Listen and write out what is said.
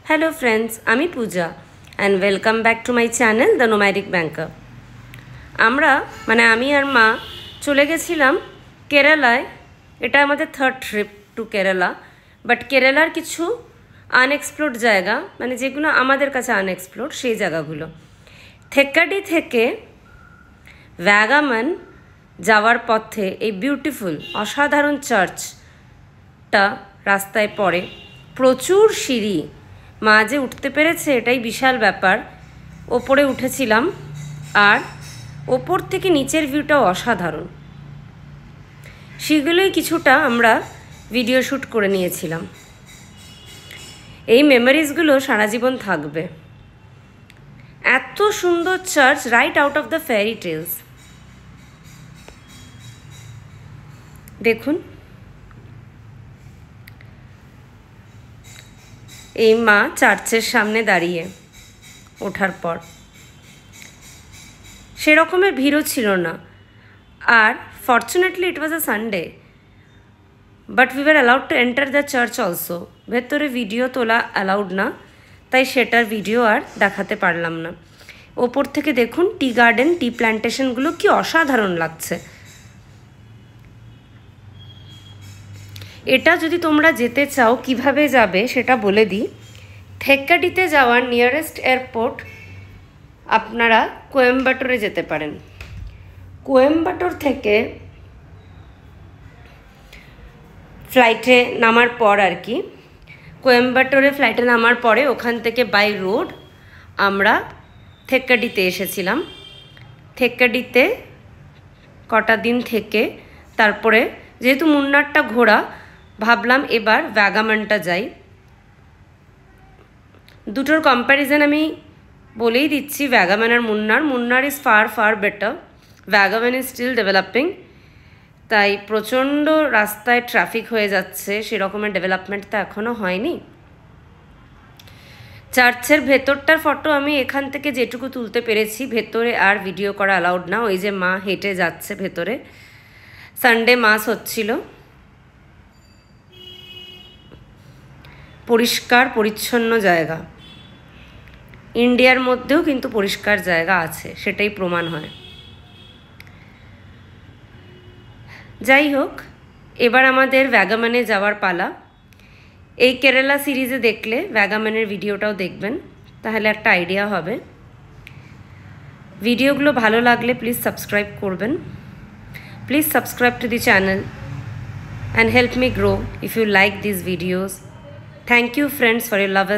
Hello friends, আমি পূজা and welcome back to my channel The Nomadic Banker. আমি আর মা চলে গেছিলাম কেরালায়। এটা আমাদের third trip to Kerala, but কেরালার কিছু আনএক্সপ্লোর্ড জায়গা, যেগুলো আমাদের কাছে আনএক্সপ্লোর্ড, সেই জায়গাগুলো। থেক্কাডি থেকে ভ্যাগামান যাওয়ার পথে এই বিউটিফুল অসাধারণ চার্চটা রাস্তায় পড়ে। প্রচুর সিঁড়ি, মা যে উঠতে পেরেছে এটাই বিশাল ব্যাপার। ওপরে উঠেছিলাম আর ওপর থেকে নিচের ভিউটাও অসাধারণ। সেগুলোই কিছুটা আমরা ভিডিও শ্যুট করে নিয়েছিলাম। এই মেমোরিজগুলো সারা জীবন থাকবে। এত সুন্দর church, right out of the fairy tales. দেখুন, এই মা চার্চের সামনে দাঁড়িয়ে ওঠার পর সেরকমের ভিড়ও ছিল না। আর fortunately it was a Sunday, but we were allowed to enter the church also. ভেতরে ভিডিও তোলা অ্যালাউড না, তাই সেটার ভিডিও আর দেখাতে পারলাম না। ওপর থেকে দেখুন টি গার্ডেন, টি প্ল্যান্টেশনগুলো কি অসাধারণ লাগছে। এটা যদি তোমরা যেতে চাও কিভাবে যাবে সেটা বলে দিই। থেক্কাডিতে যাওয়ার নিয়ারেস্ট এয়ারপোর্ট আপনারা কোয়েম্বাটোরে যেতে পারেন। কোয়েম্বাটোর থেকে ফ্লাইটে নামার পর কোয়েম্বাটোরে ফ্লাইটে নামার পরে ওখান থেকে বাই রোড আমরা থেক্কাডিতে এসেছিলাম। থেক্কাডিতে কটা দিন থেকে তারপরে যেহেতু মুন্নারটা ঘোরা, ভাবলাম এবার ভ্যাগামানটা যাই। দুটোর কম্প্যারিজন আমি বলেই দিচ্ছি, ভ্যাগামান আর Munnar is far far better. Vagamon is still developing, তাই প্রচণ্ড রাস্তায় ট্রাফিক হয়ে যাচ্ছে, সেরকমের ডেভেলপমেন্ট তো এখনও হয়নি। চার্চের ভেতরটার ফটো আমি এখান থেকে যেটুকু তুলতে পেরেছি, ভেতরে আর ভিডিও করা অ্যালাউড না। ওই যে মা হেঁটে যাচ্ছে ভেতরে, সানডে মাস হচ্ছিল। পরিষ্কার পরিচ্ছন্ন জায়গা। ইন্ডিয়ার মধ্যেও কিন্তু পরিষ্কার জায়গা আছে, সেটাই প্রমাণ হয়। যাই হোক, এবার আমাদের ভ্যাগামানে যাওয়ার পালা। এই কেরালা সিরিজে দেখলে ভ্যাগামানের ভিডিওটাও দেখবেন, তাহলে একটা আইডিয়া হবে। ভিডিওগুলো ভালো লাগলে প্লিজ সাবস্ক্রাইব করবেন। Please subscribe to the channel and help me grow if you like these videos. Thank you friends for your love.